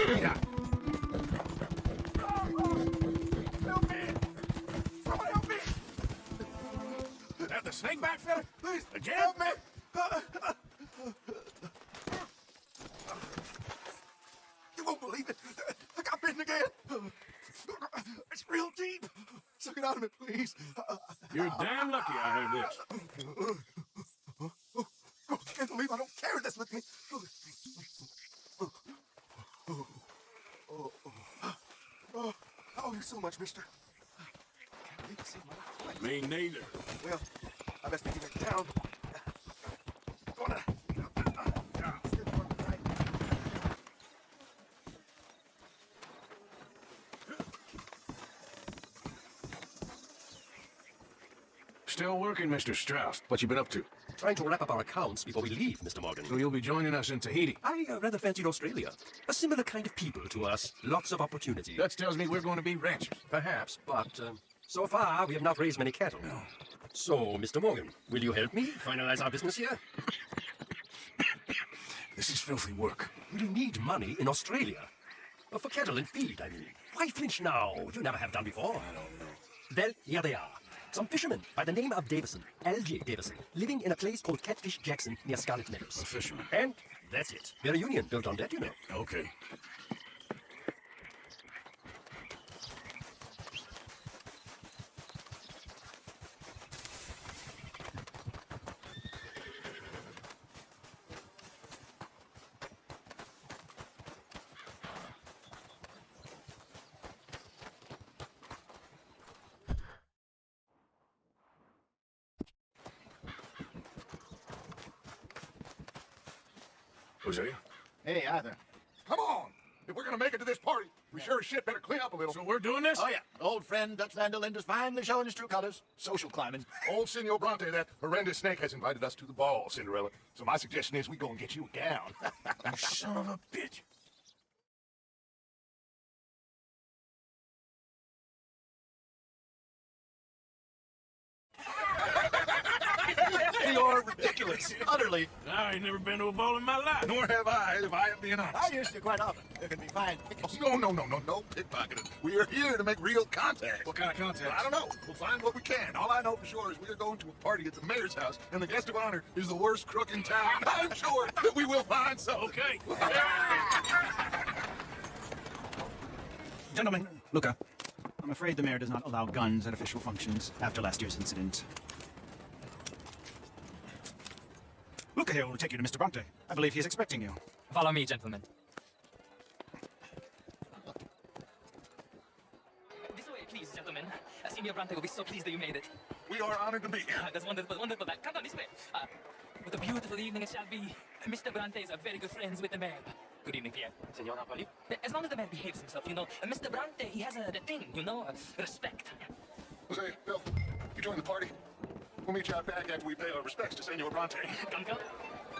Yeah. Help me! Someone help me! That the snake back fella? Please, again? Help me! You won't believe it. I got bitten again. It's real deep. Suck it out of me, please. You're damn lucky I heard this. I can't believe I don't carry this with me. Oh, you're so much, mister. Can't believe you saved my life. Me neither. Well, I best be getting down. Gonna. Still working, Mr. Strauss. What you been up to? Trying to wrap up our accounts before we leave, Mr. Morgan. So you'll be joining us in Tahiti? I rather fancied Australia. A similar kind of people to us. Lots of opportunity. That tells me we're going to be ranchers. Perhaps, but so far we have not raised many cattle. No. So, Mr. Morgan, will you help me finalize our business here? This is filthy work. We need money in Australia. For cattle and feed, I mean. Why flinch now? You never have done before. I don't know. Well, here they are. Some fishermen by the name of Davison, L.J. Davison, living in a place called Catfish Jackson near Scarlet Meadows. A fisherman. And that's it. We're a union built on that, you know. Okay. Hosea? Hey, Arthur. Come on! If we're gonna make it to this party, we sure as shit better clean up a little. So we're doing this? Oh, yeah. Old friend Dutch Van der Linde's finally showing his true colors. Social climbing. Old Senor Bronte, that horrendous snake, has invited us to the ball, Cinderella. So my suggestion is we go and get you a gown. You son of a bitch. You're ridiculous. Utterly. I ain't never been to a ball in my life. Nor have I, if I am being honest. I used to quite often. There can be fine pickets. No pickpocketing. We are here to make real contact. What kind of contact? I don't know. We'll find what we can. All I know for sure is we are going to a party at the mayor's house, and the guest of honor is the worst crook in town. I'm sure that we will find something. Okay. Gentlemen, Luca, I'm afraid the mayor does not allow guns at official functions after last year's incident. Luca here will take you to Mr. Bronte. I believe he is expecting you. Follow me, gentlemen. This way, please, gentlemen. Senior Bronte will be so pleased that you made it. We are honored to be here. That's wonderful, wonderful. Come on, this way. What a beautiful evening it shall be. Mr. Bronte is very good friends with the mayor. Good evening, Pierre. Senor Napoli. As long as the mayor behaves himself, you know. Mr. Bronte, he has the thing, you know, respect. Jose, Bill, you join the party? We'll meet you out back after we pay our respects to Senor Bronte. Come.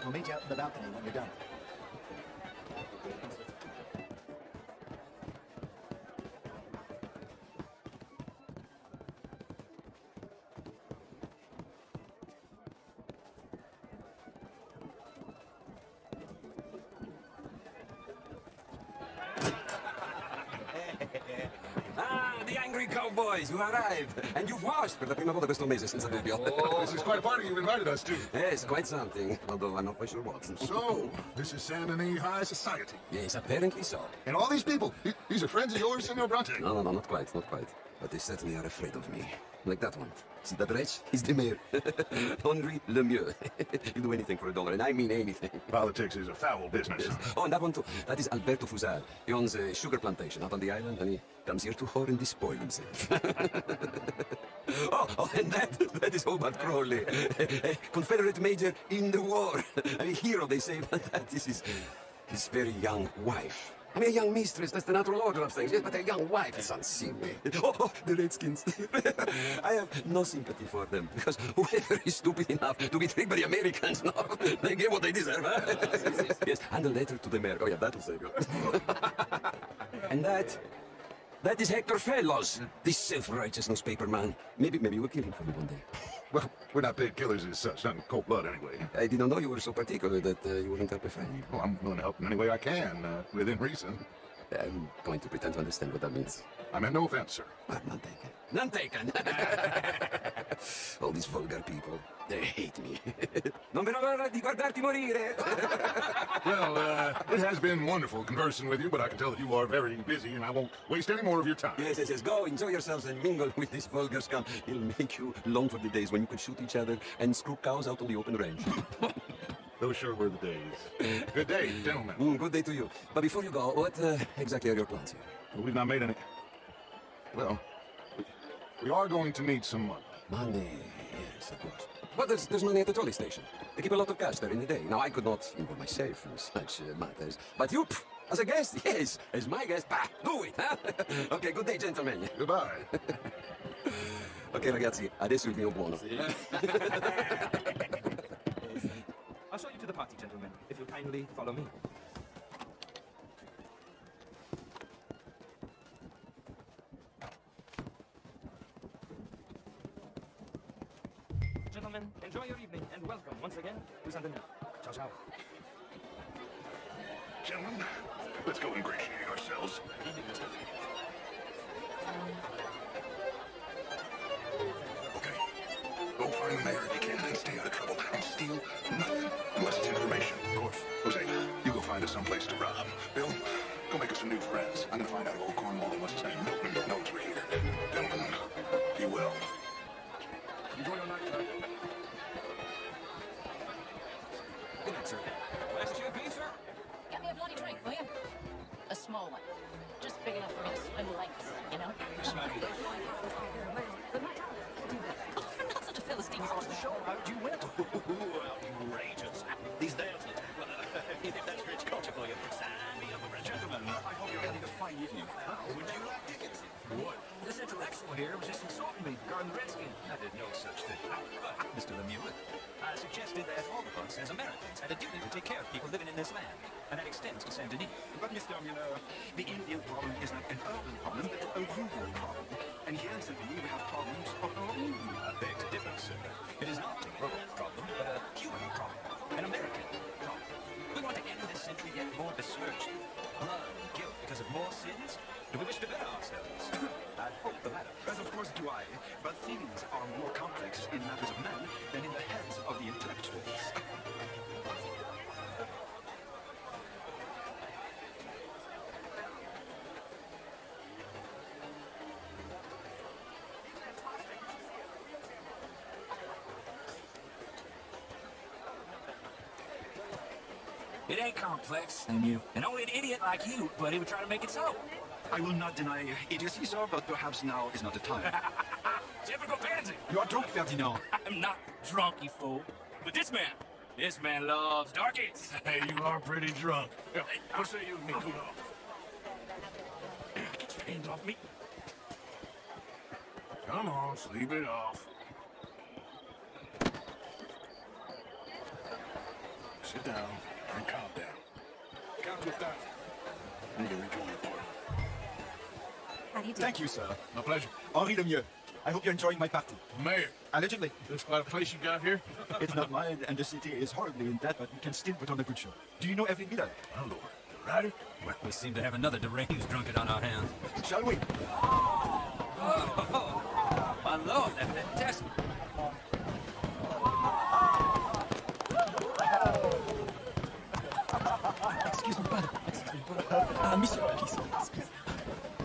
We'll meet you out in the balcony when you're done. The angry cowboys, you arrived! And you've washed per la prima volta questo mese senza dubbio. Oh, this is quite a party you've invited us to. Yes, quite something, although I'm not quite sure what. So, this is San Denis High Society. Yes, apparently so. And all these people, these are friends of yours, Senor Bronte? No, not quite. But they certainly are afraid of me. Like that one. See that wretch? He's the mayor. Henri Lemieux. He'll do anything for $1, and I mean anything. Politics is a foul business. Yes. Oh, and that one too. That is Alberto Fusar. He owns a sugar plantation out on the island, and he comes here to whore and despoil himself. oh, and that is Hobart Crowley, a Confederate major in the war. A hero, they say, but that is his very young wife. I mean, a young mistress, that's the natural order of things, yes, but a young wife, it's unseemly. Oh, the Redskins. I have no sympathy for them, because whoever is stupid enough to be tricked by the Americans, no, they get what they deserve, huh? Yes, and a letter to the mayor. Oh, yeah, that'll save you. And that is Hector Fellows, this self-righteous newspaper man. Maybe we'll kill him for me one day. Well, we're not paid killers as such, not in cold blood anyway. I didn't know you were so particular that you wouldn't help a friend. Well, I'm willing to help in any way I can, within reason. I'm going to pretend to understand what that means. I meant no offense, sir. None taken. None taken. All these vulgar people, they hate me. Non vedo l'ora di guardarti morire. Well, it has been wonderful conversing with you, but I can tell that you are very busy, and I won't waste any more of your time. Yes. Go, enjoy yourselves and mingle with this vulgar scum. It'll make you long for the days when you could shoot each other and screw cows out on the open range. Those sure were the days. Good day, gentlemen. Good day to you. But before you go, what exactly are your plans here? Well, we've not made any... Well, we are going to need some money. Money, yes, of course. But there's money at the trolley station. They keep a lot of cash there in the day. Now, I could not involve myself in such matters. But you, as a guest, yes, as my guest, do it, huh? Okay, good day, gentlemen. Goodbye. Ok, ragazzi, adesso il mio buono. I'll show you to the party, gentlemen, if you'll kindly follow me. Gentlemen, enjoy your evening and welcome once again to Saint Denis. Ciao, ciao. Gentlemen, let's go ingratiate ourselves. Okay. Go find the mayor if you can and stay out of trouble. And steal nothing unless it's information. Of course. Jose, you go find us someplace to rob. Bill, go make us some new friends. I'm gonna find out if old Cornwall must have sent Milton knows we're here. Gentlemen, be well. Enjoy your night tonight. Good night, sir. Last year, please, sir. Get me a bloody drink, will you? A small one. Just big enough for me to swim lengths, you know? Oh, I'm not such a Philistine. Across the show, how'd you win? Outrageous. These days, well, if that's rich culture for you, sign me up for a gentleman. I hope you're having a fine evening. Would you like tickets? What? This intellectual here was just insulting me regarding the Redskin. I did no such thing. Mr. Lemieux, I suggested that all of us, as Americans, had a duty to take care of people living in this land, and that extends to Saint Denis. But Mr. Mueller, the Indian problem is not an urban problem, but a rural problem. And here in St. Denis, we have problems of our own. I beg to differ, sir. It is not a rural problem, but a human problem. An American problem. We want to end this century yet more besmirched. Blood and guilt because of more sins? Do we wish to better ourselves? I hope the latter. As of course do I, but things are more complex in matters of men than in the heads of the intellectuals. It ain't complex, and only an idiot like you, buddy, would try to make it so. I will not deny idiocy, sir, but perhaps now is not the time. Typical pansy. You are drunk, Ferdinand. I'm not drunk, you fool. But this man loves darkies. Hey, you are pretty drunk. Hey, what say you and me cool off? Get your hands off me. Come on, sleep it off. Sit down and calm down. Count to 1,000. We can rejoin the party. How do you do? Thank you, sir. My pleasure. Henri Lemieux. I hope you're enjoying my party. Mayor, Allegedly. this quite a place you got here? It's not mine, and the city is horribly in debt, but we can still put on a good show. Do you know every Miller? My lord. The rider? Well, we seem to have another deranged drunkard on our hands. Shall we? Oh, my lord, that's fantastic. Excuse me, brother. Excuse me, brother. Monsieur, please. Excuse me.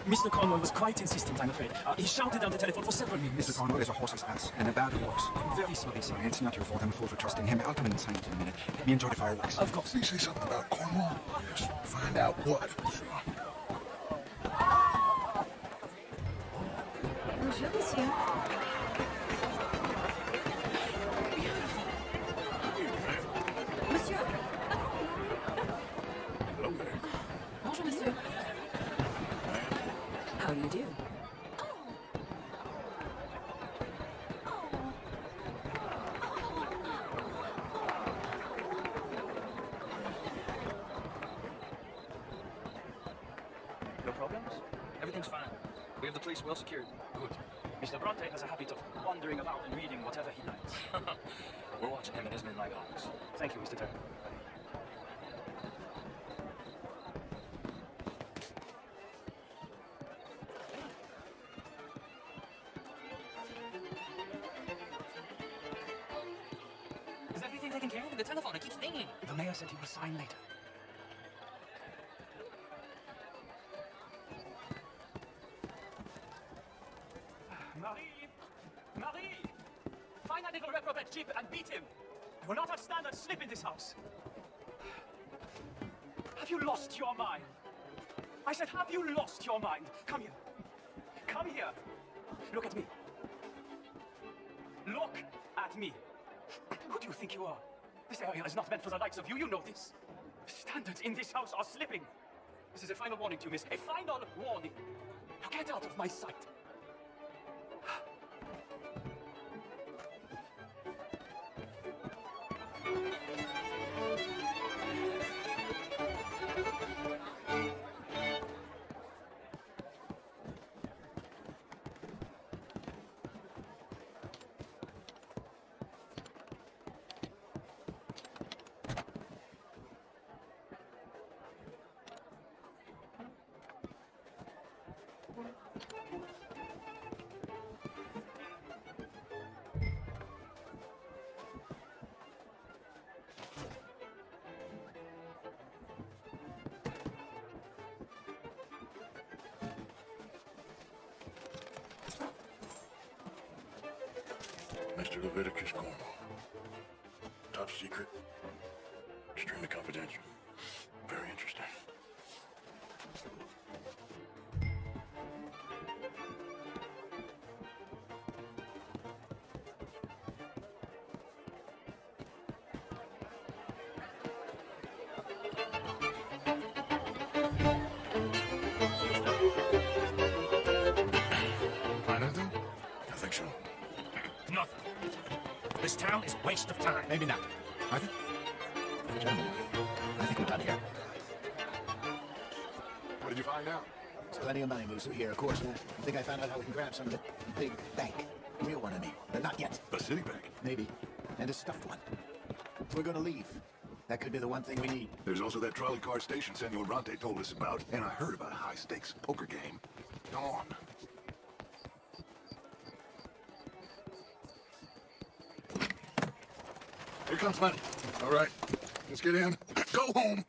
Mr. Cornwall was quite insistent, I'm afraid. He shouted down the telephone for several minutes. Mr. Cornwall is a horse's ass, and a bad horse. I'm very sorry, sir. It's not your fault. I'm a fool for trusting him. I'll come inside in a minute. Let me enjoy the fireworks. Of course. Did you say something about Cornwall? Yes. Find out what. Bonjour, monsieur. Monsieur. Hello there. Bonjour, monsieur. How do you do? problems? Everything's fine. We have the place well secured. Good. Mr. Bronte has a habit of wandering about and reading whatever he likes. We're watching him and his men like hawks. Thank you, Mr. Turner. Is everything taken care of? The telephone, it keeps ringing. The mayor said he will sign later. Marie! Marie! Find that little reprobate Jeep and beat him! You will not have standard slip in this house! Have you lost your mind? I said, have you lost your mind? Come here. Come here. Look at me. Look at me. Who do you think you are? This area is not meant for the likes of you, you know this. Standards in this house are slipping. This is a final warning to you, miss. A final warning. Now get out of my sight. Mr. Leviticus Cornwall. Top secret. Extremely confidential. Very interesting. Find anything? I think so. Nothing. This town is a waste of time. Maybe not. Arthur? Gentlemen, I think we're done here. What did you find out? There's plenty of money moves through here, of course. I think I found out how we can grab some of the big bank. Real one, I mean. But not yet. A city bank. Maybe. And a stuffed one. We're gonna leave. That could be the one thing we need. There's also that trolley car station Senor Bronte told us about, and I heard about a high-stakes poker game. Come on. Here comes money. All right, let's get in. Go home.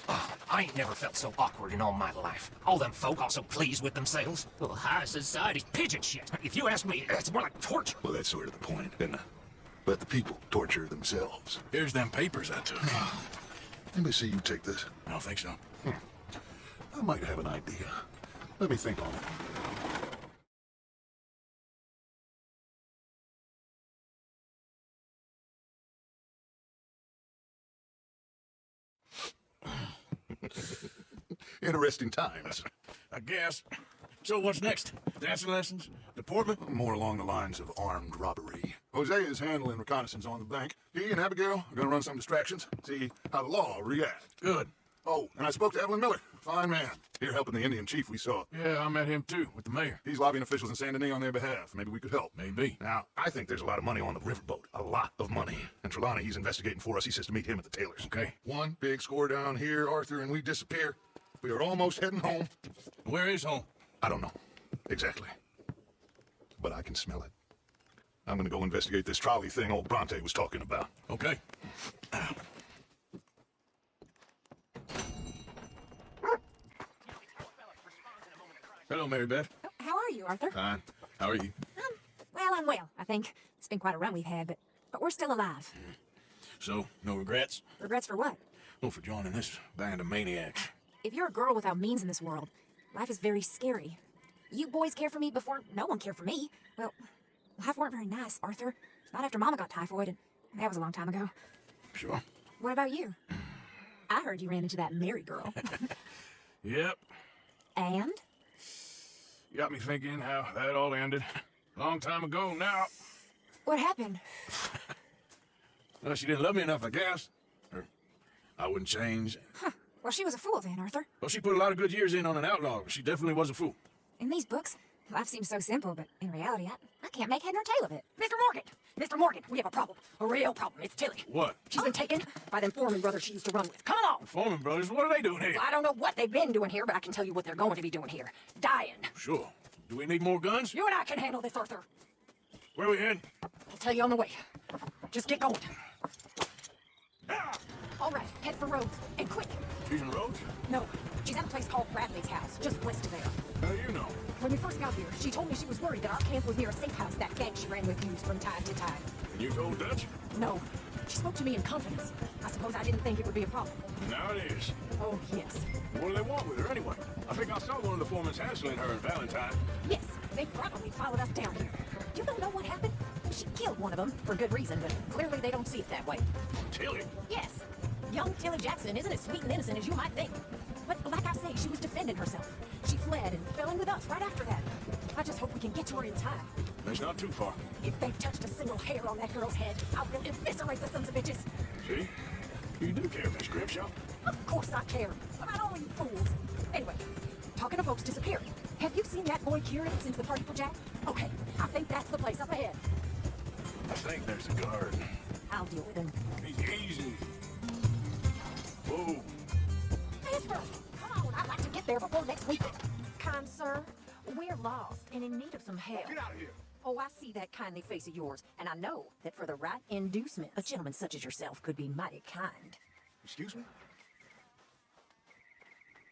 I ain't never felt so awkward in all my life. All them folk all so pleased with themselves. Well, high society's pigeon shit. If you ask me, it's more like torture. Well, that's sort of the point, isn't it? Let the people torture themselves. Here's them papers I took. Let me see you take this. I don't think so. I might have an idea. Let me think on it. Interesting times. I guess. So what's next? Dancing lessons? Deportment? More along the lines of armed robbery. Jose is handling reconnaissance on the bank. He and Abigail are gonna run some distractions, see how the law reacts. Good. Oh, and I spoke to Evelyn Miller. Fine man. Here helping the Indian chief we saw. Yeah, I met him too, with the mayor. He's lobbying officials in Saint Denis on their behalf. Maybe we could help. Maybe. Now, I think there's a lot of money on the riverboat. A lot of money. And Trelawney, he's investigating for us. He says to meet him at the Taylor's. Okay. One big score down here, Arthur, and we disappear. We are almost heading home. Where is home? I don't know. Exactly. But I can smell it. I'm gonna go investigate this trolley thing old Bronte was talking about. Okay. Hello, Mary Beth. How are you, Arthur? Fine. How are you? Well, I'm well, I think. It's been quite a run we've had, but we're still alive. So, no regrets? Regrets for what? Well, for joining this band of maniacs. If you're a girl without means in this world, life is very scary. You boys cared for me before no one cared for me. Well, life weren't very nice, Arthur. Not after Mama got typhoid, and that was a long time ago. Sure. What about you? I heard you ran into that Mary girl. Yep. And? Got me thinking how that all ended. Long time ago now. What happened? Well, she didn't love me enough, I guess. Or I wouldn't change. Well, she was a fool then, Arthur. Well, she put a lot of good years in on an outlaw. She definitely was a fool. In these books, life seems so simple, but in reality, I can't make head nor tail of it. Mr. Morgan! Mr. Morgan, we have a problem. A real problem. It's Tilly. What? She's been taken by them Foreman brothers she used to run with. Come along! Foreman brothers, what are they doing here? I don't know what they've been doing here, but I can tell you what they're going to be doing here. Dying. Sure. Do we need more guns? You and I can handle this, Arthur. Where are we heading? I'll tell you on the way. Just get going. All right, head for Rhodes, and quick. She's in Rhodes? No, she's at a place called Bradley's house, just west of there. How do you know? When we first got here, she told me she was worried that our camp was near a safe house that gang she ran with used from time to time. And you told Dutch? No, she spoke to me in confidence. I suppose I didn't think it would be a problem. Now it is. Oh, yes. What do they want with her anyway? I think I saw one of the foremans hassling her and Valentine. Yes, they probably followed us down here. You don't know what happened? She killed one of them, for good reason, but clearly they don't see it that way. Tilly? Yes. Young Tilly Jackson isn't as sweet and innocent as you might think. But like I say, she was defending herself. She fled and fell in with us right after that. I just hope we can get to her in time. That's not too far. If they've touched a single hair on that girl's head, I will eviscerate the sons of bitches. See? You do care, Miss Grimshaw. Of course I care. About all you fools. Anyway, talking to folks disappearing. Have you seen that boy Kieran since the party for Jack? Okay, I think that's the place up ahead. I think there's a guard. I'll deal with him. Easy. Whoa. Mister, come on, I'd like to get there before next week. Kind sir, we're lost and in need of some help. Get out of here. Oh, I see that kindly face of yours, and I know that for the right inducement, a gentleman such as yourself could be mighty kind. Excuse me?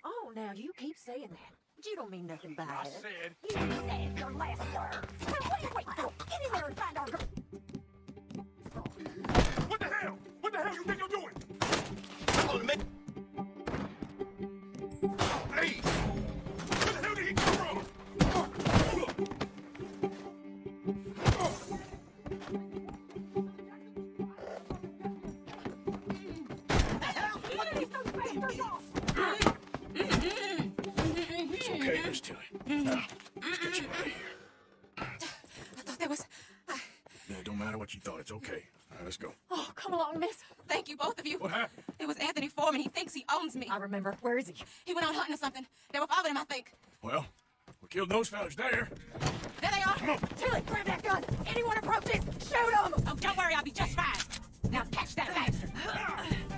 Oh, now you keep saying that. You don't mean nothing by I it. said... You said your last word. Now, what are you waiting for? Get in there and find our girl. What the hell? What the hell you think you're doing? Hey! Where the hell did he come from? It's okay, Miss Tilly. Now, let's get you out of here. I thought that was... Yeah, it don't matter what you thought. It's okay. All right, let's go. Oh, come along, miss. Thank you, both of you. What happened? It was Anthony Foreman. He thinks he owns me. I remember. Where is he? He went out hunting or something. They were following him, I think. Well, we killed those fellas there. There they are. Come on. Tilly, grab that gun. Anyone approaches, shoot him. Oh, don't worry. I'll be just fine. Now catch that bastard.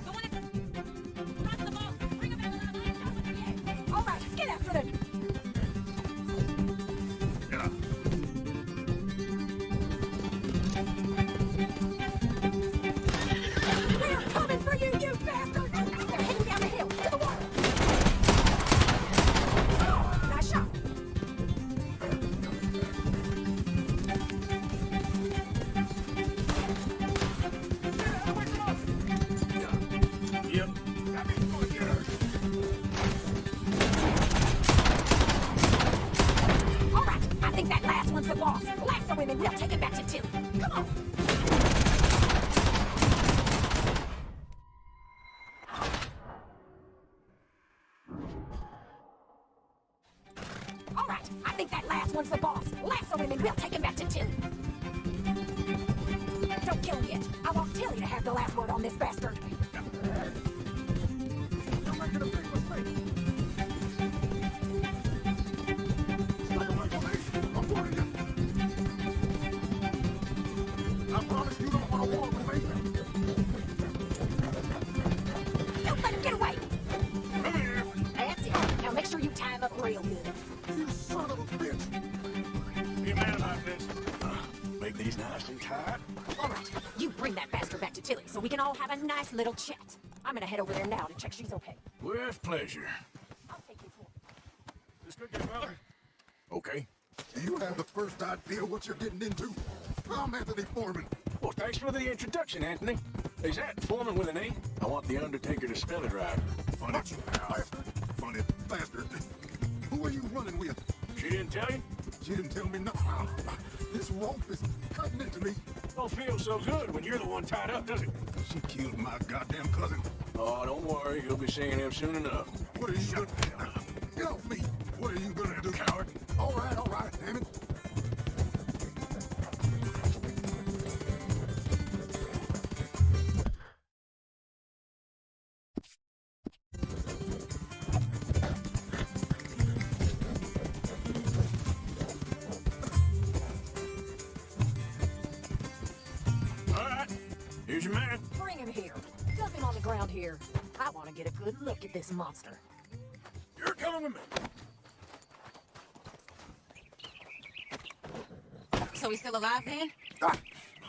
The one at the front of the ball. Bring him back to the line. All right, get after them. Get up. We're coming for you, you bastard. They're heading down the hill to the water. Nice shot. Yep. All right, I think that last one's the boss. Lasso him and we'll take him back to Tilly. Come on. All right, I think that last one's the boss. Lasso him and we'll take him back to Tilly. Don't kill him yet. I want Tilly to have the last word on this bastard. I promise you don't want to walk with me. Don't let him get away. Come here. That's it. Now make sure you tie him up real good. You son of a bitch. Be a man about this. Make these nice and tight. All right, you bring that bastard back to Tilly so we can all have a nice little chat. I'm gonna head over there now to check she's okay. With pleasure. I'll take you for it. This good, good brother? Okay. Do you have the first idea what you're getting into? I'm Anthony Foreman. Well, thanks for the introduction, Anthony. Is that Foreman with an A? I want the Undertaker to spell it right. Funny bastard. Funny bastard. Who are you running with? She didn't tell you? She didn't tell me nothing. This rope is cutting into me. Don't feel so good when you're the one tied up, does it? She killed my goddamn cousin. Oh, don't worry. You'll be seeing him soon enough. What are you gonna do? Get off me. What are you gonna do? Coward. All right, damn it. around here. I want to get a good look at this monster. You're coming with me. So he's still alive then?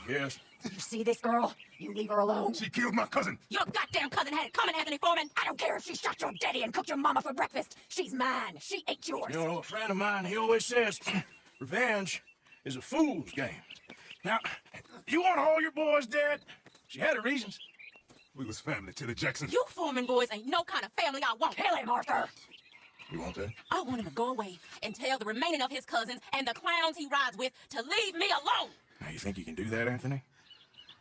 Yes. You see this girl? You leave her alone. She killed my cousin. Your goddamn cousin had it coming, Anthony Foreman. I don't care if she shot your daddy and cooked your mama for breakfast. She's mine. She ain't yours. You know, a friend of mine, he always says, revenge is a fool's game. Now, you want all your boys dead? She had her reasons. We was family to the Jacksons. You Foreman boys ain't no kind of family I want. Kill him, Arthur. You want that? I want him to go away and tell the remaining of his cousins and the clowns he rides with to leave me alone. Now, you think you can do that, Anthony?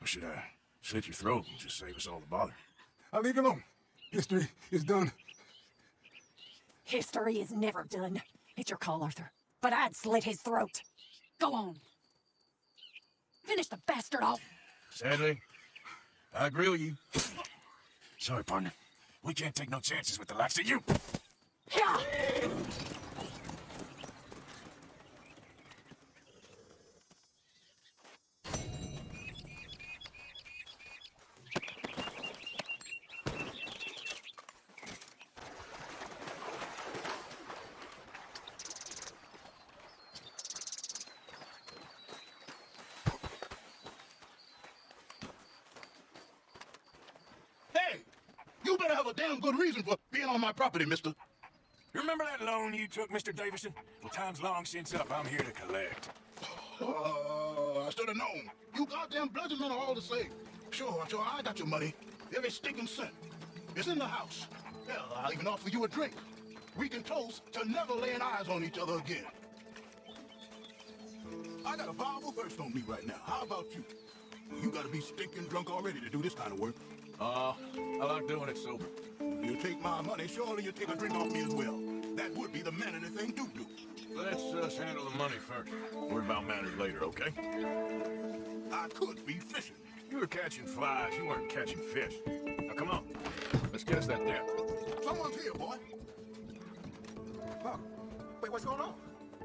Or should I slit your throat and just save us all the bother? I'll leave you alone. History is done. History is never done. It's your call, Arthur. But I'd slit his throat. Go on. Finish the bastard off. Sadly, I agree with you. Sorry, partner. We can't take no chances with the likes of you. Yeah. Hey! You better have a damn good reason for being on my property, mister. You remember that loan you took, Mr. Davison? Well, time's long since up. I'm here to collect. I should have known. You goddamn bludgeon men are all the same. Sure, I got your money. Every stinking cent. It's in the house. Hell, I'll even offer you a drink. We can toast to never laying eyes on each other again. I got a powerful thirst on me right now. How about you? You gotta be stinking drunk already to do this kind of work. I like doing it sober. You take my money, surely you take a drink off me as well. That would be the mannerly thing to do. Let's handle the money first. Worry about matters later, okay? I could be fishing. You were catching flies. You weren't catching fish. Now, come on. Let's get us that debt. Someone's here, boy. Pop, wait, what's going on?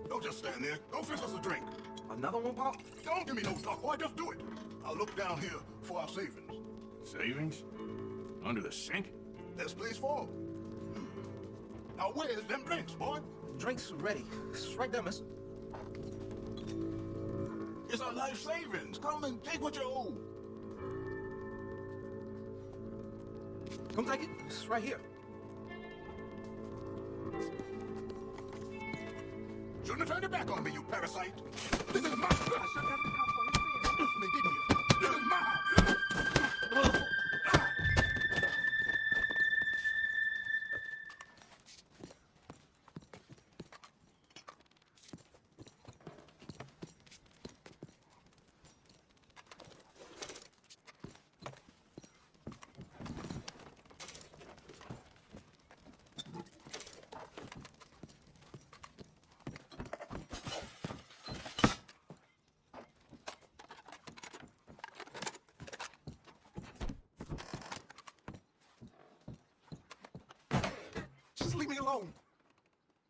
Don't just stand there. Go fix us a drink. Another one, Pop? Don't give me no talk, boy. Just do it. I'll look down here for our savings. Savings? Under the sink? This place for 'em. Now, where's them drinks, boy? Drinks ready. It's right there, miss. It's our life savings. Come and take what you owe. Come take it. It's right here. Shouldn't have turned your back on me, you parasite. This is my... They didn't you? This is mine. Just leave me alone.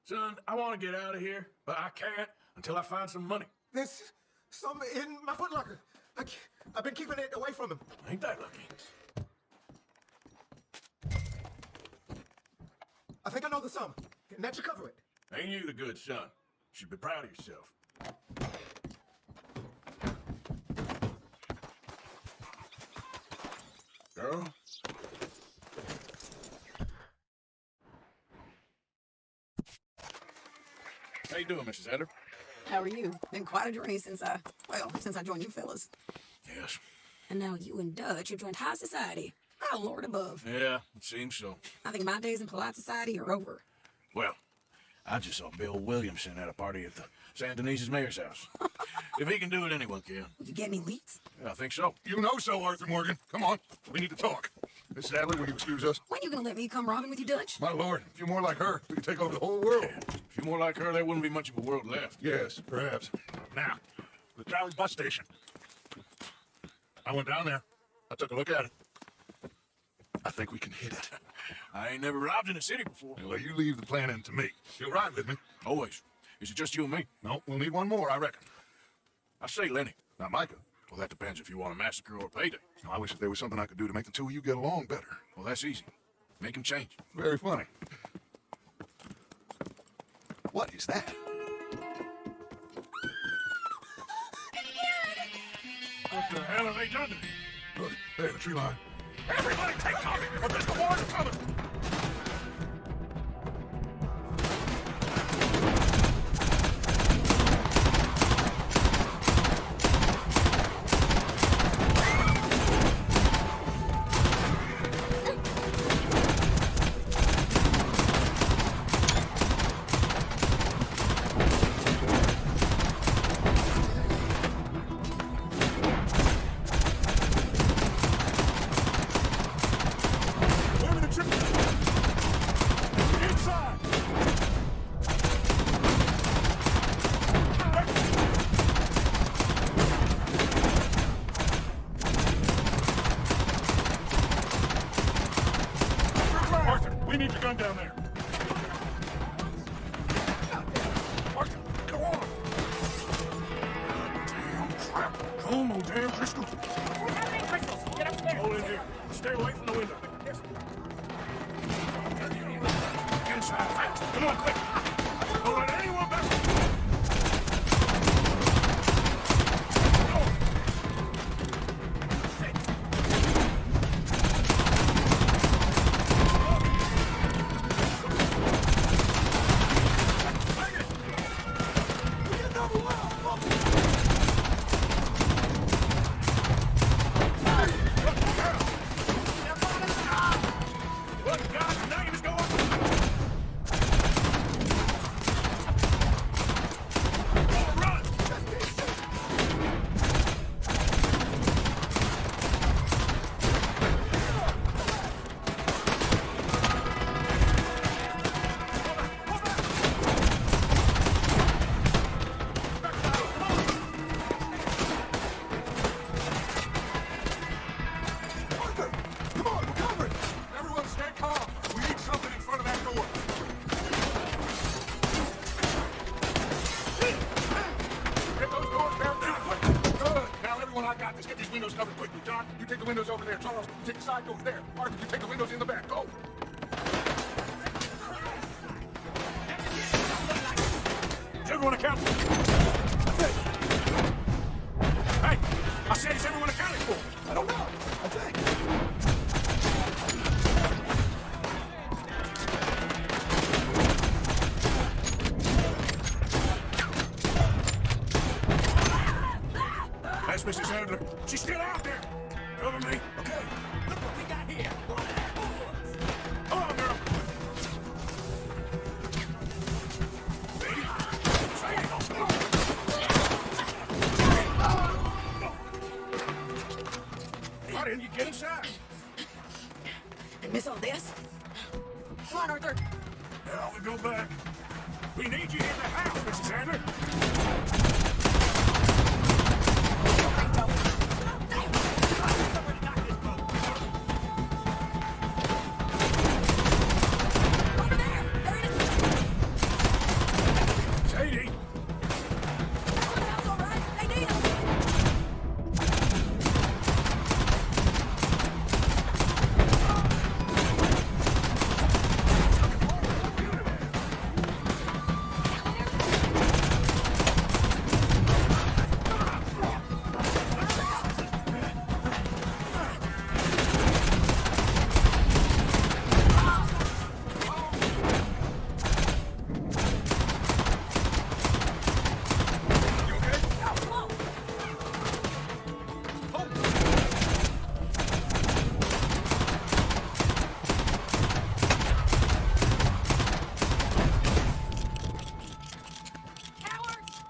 Son, I want to get out of here, but I can't until I find some money. There's some in my footlocker. I've been keeping it away from him. Ain't that lucky? I think I know the sum. And that should cover it. Ain't you the good son? You should be proud of yourself. Girl? How you doing, Mrs. Eder? How are you? Been quite a journey since I joined you fellas. Yes. And now you and Dutch have joined high society. Oh, Lord above. Yeah, it seems so. I think my days in polite society are over. Well, I just saw Bill Williamson at a party at the San Denise's mayor's house. If he can do it, anyone can. You get any leads? Yeah, I think so. You know so, Arthur Morgan. Come on. We need to talk. Miss Sadler, will you excuse us? When you gonna let me come robbing with you, Dutch? My lord, if you're more like her, we could take over the whole world. Yeah. If you're more like her, there wouldn't be much of a world left. Yes, perhaps. Now, the trolley bus station. I went down there. I took a look at it. I think we can hit it. I ain't never robbed in a city before. Well, you leave the planning to me. You'll ride with me. Always. Is it just you and me? No, we'll need one more, I reckon. I say Lenny. Now, Micah, Well, that depends if you want a massacre or a payday. Now, I wish that there was something I could do to make the two of you get along better. Well, that's easy. Make him change. Very funny. What is that? What the hell have they done to me? Look, there, the tree line. Everybody take cover! Or there's the wars coming! We need your gun down there. Arthur, go on. Damn crap. Come on, damn crystals. What's happening, Crystals? Get upstairs. Hold in here. Stay away from the window. Yes. Get inside fast. Come on, quick. Don't let anyone back. What God's name is going on? Run! Arthur! Come on, we're covered! Everyone stay calm. We need something in front of that door. Get those doors down now, quick! Good. Now, everyone, I got this. Get these windows covered quickly. John, you take the windows over there. Charles, you take the side doors there. Arthur, you take the windows in the back. Go! Is everyone accounted for? Hey, I said, is everyone accounted for? I don't know. I think. That's Mrs. Handler. She's still out there. Cover me. Okay. Look what we got here. Come on, girl. Baby. Say it. Why didn't you get inside? And miss all this? Come on, Arthur. Now we go back. We need you in the house, Mrs. Handler. Over there! There it is! Sadie. Oh, the house all right? They need him!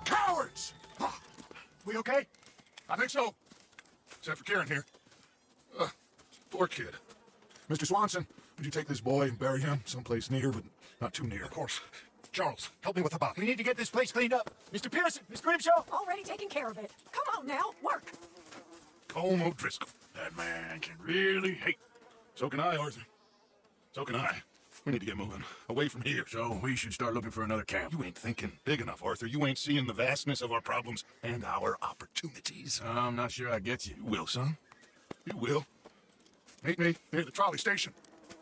Cowards! We okay? I think so. Except for Karen here. Poor kid. Mr. Swanson, would you take this boy and bury him someplace near, but not too near? Of course. Charles, help me with the body. We need to get this place cleaned up. Mr. Pearson, Miss Grimshaw. Already taking care of it. Come on now, work. Colm O'Driscoll. That man can really hate. So can I, Arthur. So can I. We need to get moving. Away from here. So we should start looking for another camp. You ain't thinking big enough, Arthur. You ain't seeing the vastness of our problems and our opportunities. I'm not sure I get you. You will, son. You will. Meet me near the trolley station.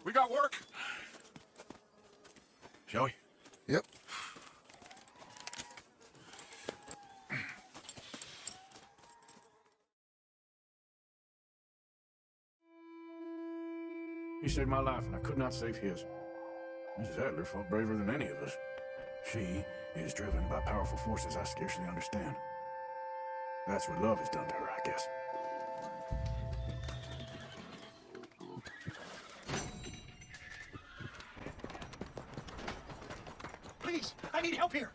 We got work. Shall we? Yep. He saved my life, and I could not save his. Mrs. Adler fought braver than any of us. She is driven by powerful forces I scarcely understand. That's what love has done to her, I guess. Please, I need help here.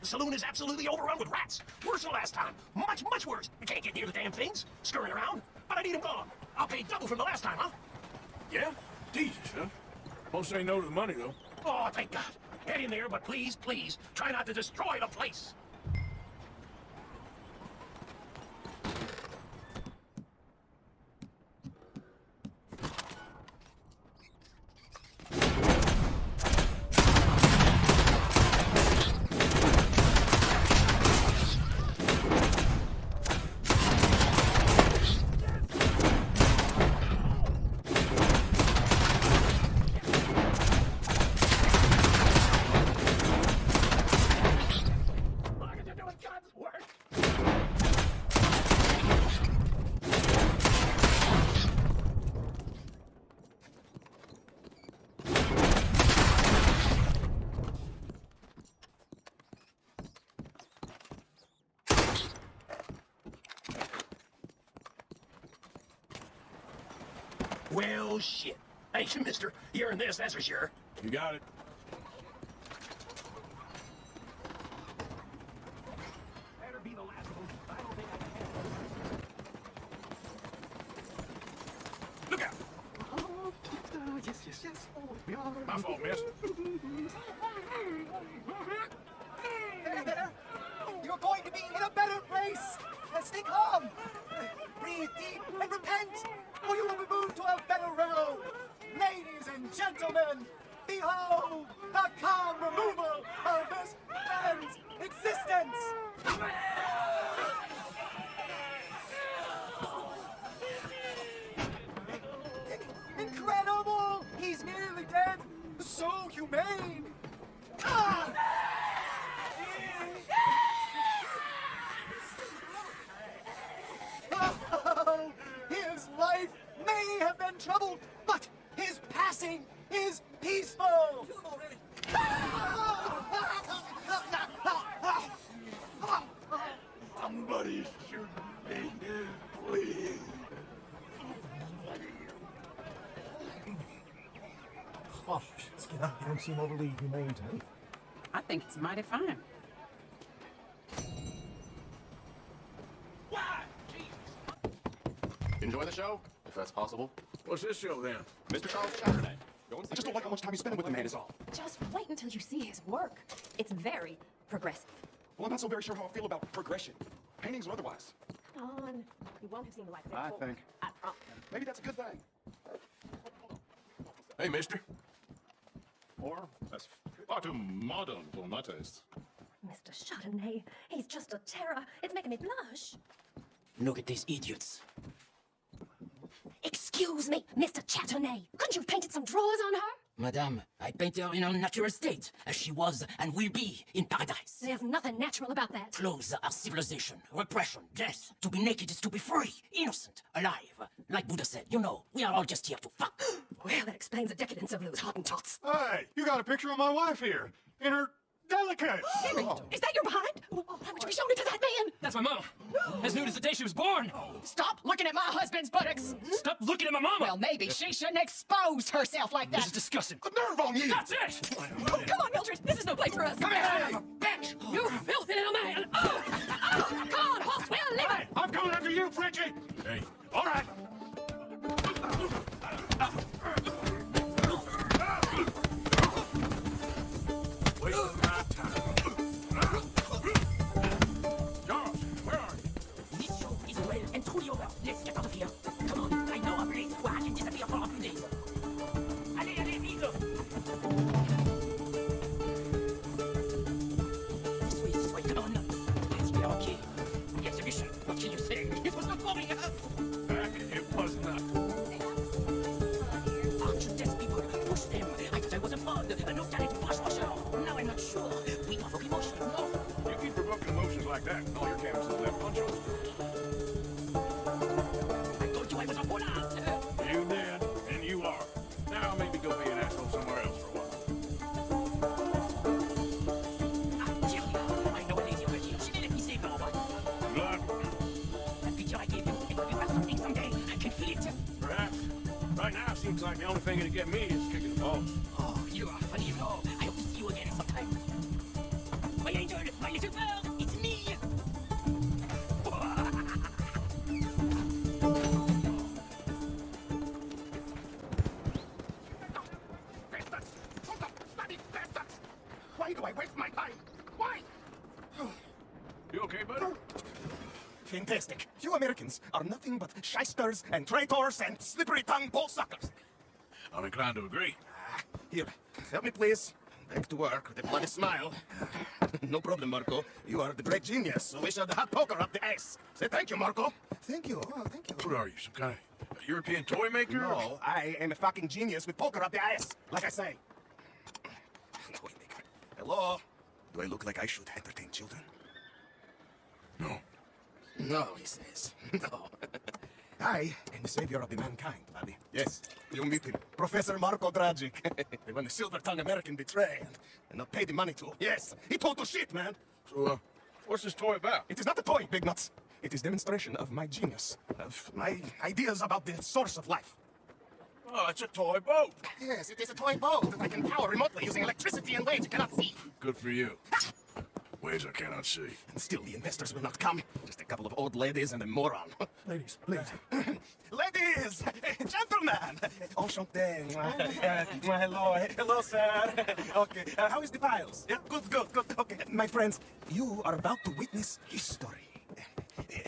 The saloon is absolutely overrun with rats. Worse than last time. Much, much worse. I can't get near the damn things. Scurrying around. But I need them gone. I'll pay double from the last time, huh? Yeah? Jesus, Phil. Won't say no to the money, though. Oh, thank God. Get in there, but please, please, try not to destroy the place. Well, shit. Hey, mister, you're in this, that's for sure. You got it. Better be the last one. I don't think I can handle it. Look out! Oh, yes, yes, yes. Oh, we are. My fault, miss. There, there. You're going to be in a better place. Stay calm. Breathe deep and repent, or you will be moved to a better realm. Ladies and gentlemen, behold the calm removal of this man's existence. Incredible! He's nearly dead. So humane. Ah! Oh, his life may have been troubled, but his passing is peaceful. Somebody shoot me, please. Oh, Skinner, you don't seem overly humane to me. I think it's mighty fine. Enjoy the show, if that's possible. What's this show, then? Mr. Charles Chatterday. I just don't like how much time he's spending with the man is all. Just wait until you see his work. It's very progressive. Well, I'm not so very sure how I feel about progression. Paintings or otherwise. Come on. You won't have seen the like of it I before. think. I promise. Maybe that's a good thing. Hey, mister. Or That's far too modern for my taste. Mr. Chardonnay, he's just a terror. It's making me blush. Look at these idiots. Excuse me, Mr. Chardonnay. Couldn't you have painted some drawers on her? Madame, I paint her in her natural state, as she was and will be in paradise. There's nothing natural about that. Clothes are civilization, repression, death. To be naked is to be free, innocent, alive. Like Buddha said, you know, we are all just here to fuck. Well, that explains the decadence of those Hottentots. Hey, you got a picture of my wife here, in her delicate. Henry, is that your behind? Why would you be showing it to that man? That's my mom. As nude as the day she was born. Stop looking at my husband's buttocks. Stop looking at my mama. Well, maybe she shouldn't expose herself like This is that. disgusting. the nerve on you! That's it! Oh, come on, Mildred. This is no place for us. Come here, bitch! You filthy little man. Oh, come on, horse, we're leaving. I'm coming after you, Frenchie. Hey, All right. wait my time. Charles, where are you? This show is well and truly over. Let's get out of here. Come on, I know a place where I can disappear for a few days. Allez, allez, vite! Seems like the only thing to get me is kicking the ball. Oh, you are funny, you know. I hope to see you again sometime. My angel, my little girl, it's me. Bastards! Shut up, bloody bastards! Why do I waste my time? Why? You okay, buddy? Fantastic. You Americans are nothing but shysters and traitors and slippery-tongued bull suckers. I'm inclined to agree. Here, help me please. Back to work with a bloody smile. No problem, Marco. You are the great genius, so we shall the hot poker up the ass. Say thank you, Marco. Thank you. Oh, thank you. What are you, some kind of European toy maker? No, I am a fucking genius with poker up the ass, like I say. Toy maker. Hello? Do I look like I should entertain children? No. No, he says. No. I am the savior of the mankind, buddy. Yes, you'll meet him. Professor Marco Dragic. The one the silver-tongued American betrayed and not pay the money to. Yes, he told to shit, man. So, what's this toy about? It is not a toy, Big Nuts. It is demonstration of my genius, of my ideas about the source of life. Oh, it's a toy boat. Yes, it is a toy boat that I can power remotely using electricity in ways you cannot see. Good for you. Ways I cannot see. And still the investors will not come. Just a couple of old ladies and a moron. Ladies, please. Ladies! Gentlemen! Enchanté. Hello. Hello, sir. Okay, how is the piles? Yeah, good. Okay, my friends, you are about to witness history.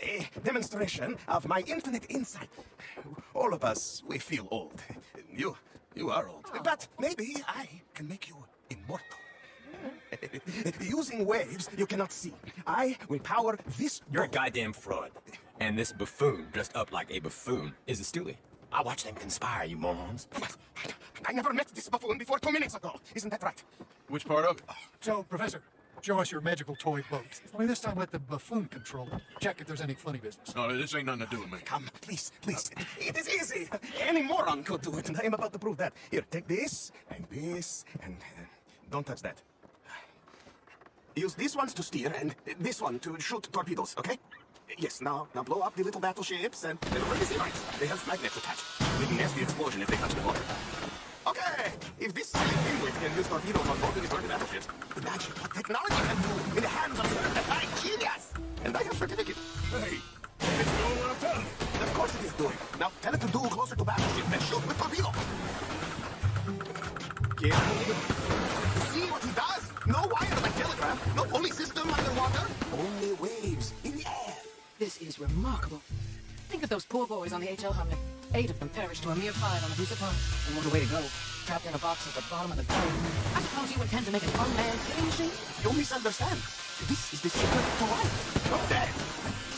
A demonstration of my infinite insight. All of us, we feel old. You are old. But maybe I can make you immortal. Using waves you cannot see, I will power this boat. You're a goddamn fraud. And this buffoon, dressed up like a buffoon, is a stoolie. I watch them conspire, you morons. I never met this buffoon before 2 minutes ago. Isn't that right? Which part of it? So, Professor, show us your magical toy boat. Only this time let the buffoon control it. Check if there's any funny business. No, this ain't nothing to do with me. Come, please. It is easy. Any moron could do it, and I am about to prove that. Here, take this, and don't touch that. Use these ones to steer, and this one to shoot torpedoes, okay? Yes, now blow up the little battleships, and release the lights. They have magnets attached. Make a nasty explosion if they touch the water. Okay, if this silly pinwit can use torpedoes on both of these dirty battleships, imagine what technology can do in the hands of a certified genius! And I have certificate. Hey, it's doing what I'm telling you. Of course it is doing. Now tell it to do closer to battleship and shoot with torpedo. Careful. See what he does? No wire like telegraph, no pulley system underwater, only waves in the air. This is remarkable. Think of those poor boys on the HL Hummer. 8 of them perished to a mere 5 on the Hoosier Pond. And what a way to go. Trapped in a box at the bottom of the globe. I suppose you intend to make an unmanned killing machine? You misunderstand. This is the secret to life. Not death.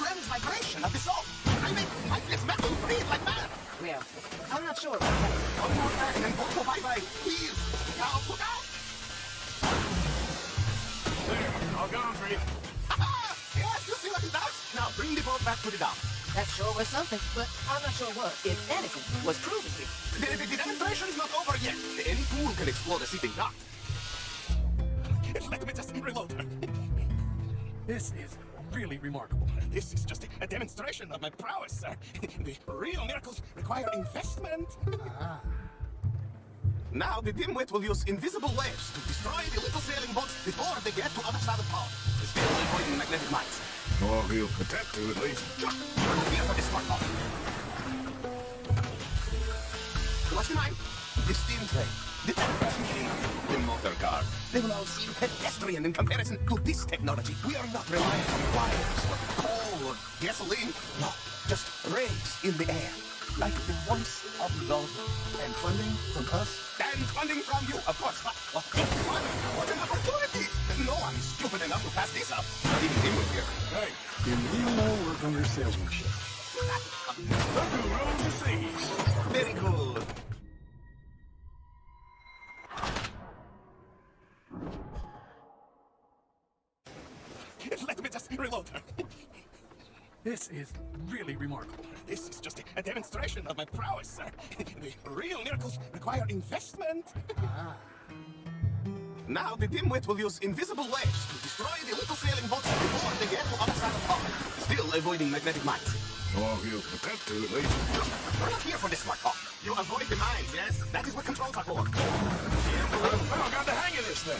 Transmigration of the soul. I make lifeless metal breathe like man. Well, I'm not sure about that. One more time and go bye-bye. Please. Now, look out. There, all gone for you. Yes, you see what he does? Now bring the boat back to the dock. That sure was something, but I'm not sure what, if anything, was proven here. The demonstration is not over yet. Any fool can explore the sitting dock. Let me just reload. This is really remarkable. This is just a demonstration of my prowess, sir. The real miracles require investment. Now the dimwit will use invisible waves to destroy the little sailing boats before they get to other side of town. Still avoiding magnetic mines. Or he'll protect to at least. Sure. I'm here for this one. Watch the mine. The steam train. The telegraph machine. The motor car. They will all seem pedestrian in comparison to this technology. We are not relying on wires, or coal, or gasoline. No, just rays in the air. Like the voice of love. And funding from us? And funding from you, of course. What fun! What an opportunity! No one is stupid enough to pass this up. Not even him with here. Hey, You need more work on your salesmanship. look who rules the seas. Very good. Let me just reload. This is really remarkable. This is just a demonstration of my prowess, sir. The real miracles require investment. Now the dimwit will use invisible waves to destroy the little sailing boats before they get to other side of town. Still avoiding magnetic mines. Or he'll protect to at least. We're not here for this, Marco. You avoid the mines, yes? That is what controls are for. I got the hang of this thing.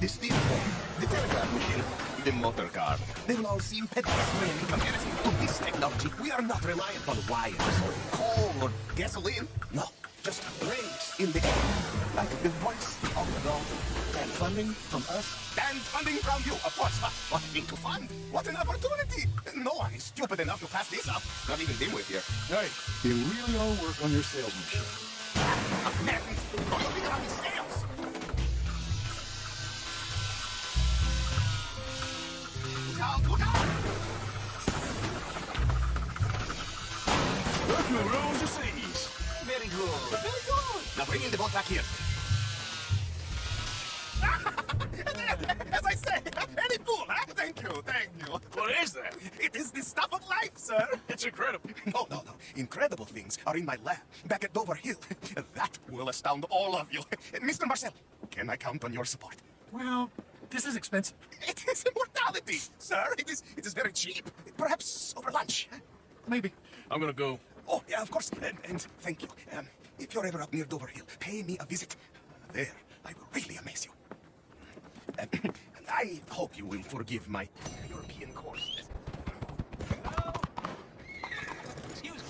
The steel thing, the telegraph machine, the motor car. They will all seem pitiless when in comparison to this technology. We are not reliant on wires or coal or gasoline. No, just rays in the air. Like the voice of God. And funding from us. And funding from you, of course. What a thing to fund. What an opportunity. No one is stupid enough to pass this up. Not even Dimwit here. Hey, you really ought to work on your salesmanship. Americans, don't you think about these sales? Look out, look out! Look who rules the seas. Very good, very good. Now bring in the boat back here. As I say, any fool, huh? Thank you, thank you. What is that? It is the stuff of life, sir. It's incredible. No. Incredible things are in my lab, back at Dover Hill. That will astound all of you. Mr. Marcel, can I count on your support? Well, this is expensive. It is immortality, sir. It is very cheap. Perhaps over lunch. Maybe. I'm gonna go. Oh, yeah, of course. And thank you. If you're ever up near Dover Hill, pay me a visit. There, I will really amaze you. And I hope you will forgive my European course. Excuse me,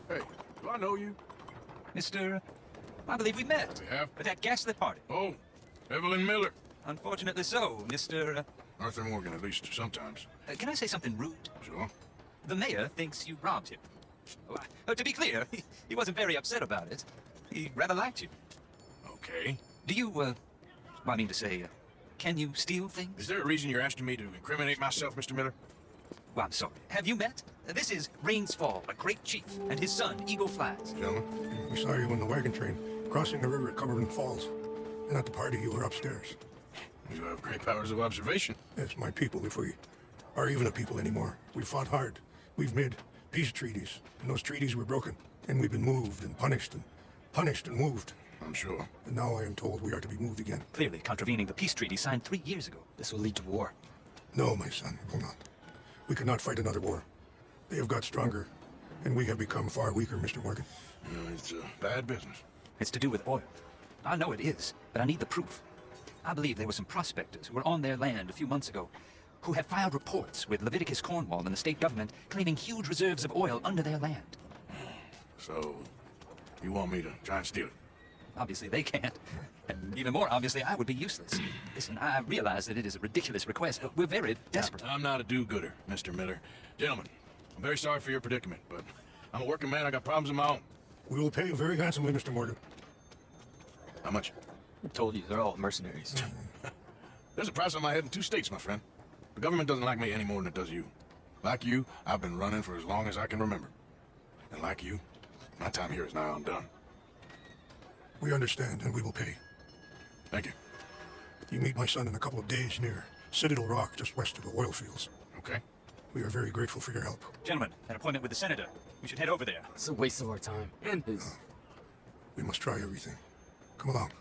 Hey, do I know you? Mr. I believe we met. We have? At that gaslit party. Oh, Evelyn Miller. Unfortunately so, Mr. Arthur Morgan, at least sometimes. Can I say something rude? Sure. The mayor thinks you robbed him. To be clear, he wasn't very upset about it. He rather liked you. Okay. Do you, I mean to say, can you steal things? Is there a reason you're asking me to incriminate myself, Mr. Miller? Well, I'm sorry. Have you met? This is Rains Fall, a great chief, and his son, Eagle Flies. Gentlemen? We saw you in the wagon train, crossing the river at Cumberland Falls. And at the party, you were upstairs. You have great powers of observation. Yes, my people, if we are even a people anymore. We fought hard. We've made peace treaties, and those treaties were broken. And we've been moved and punished and moved. I'm sure. And now I am told we are to be moved again. Clearly contravening the peace treaty signed 3 years ago. This will lead to war. No, my son, it will not. We cannot fight another war. They have got stronger, and we have become far weaker, Mr. Morgan. It's a bad business. It's to do with oil. I know it is, but I need the proof. I believe there were some prospectors who were on their land a few months ago who had filed reports with Leviticus Cornwall and the state government claiming huge reserves of oil under their land. So, you want me to try and steal it? Obviously they can't. And even more obviously, I would be useless. Listen, I realize that it is a ridiculous request, but we're very desperate. I'm not a do-gooder, Mr. Miller. Gentlemen, I'm very sorry for your predicament, but I'm a working man. I got problems of my own. We will pay you very handsomely, Mr. Morgan. How much? I told you, they're all mercenaries. There's a price on my head in 2 states, my friend. The government doesn't like me any more than it does you. Like you, I've been running for as long as I can remember. And like you, my time here is now undone. We understand, and we will pay. Thank you. You meet my son in a couple of days near Citadel Rock, just west of the oil fields. Okay. We are very grateful for your help. Gentlemen, an appointment with the senator. We should head over there. It's a waste of our time. And his. We must try everything. Come along.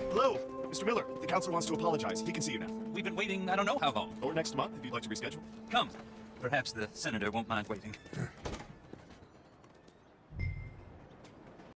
Hello, Mr. Miller. The counselor wants to apologize. He can see you now. We've been waiting I don't know how long. Or next month, if you'd like to reschedule. Come. Perhaps the senator won't mind waiting.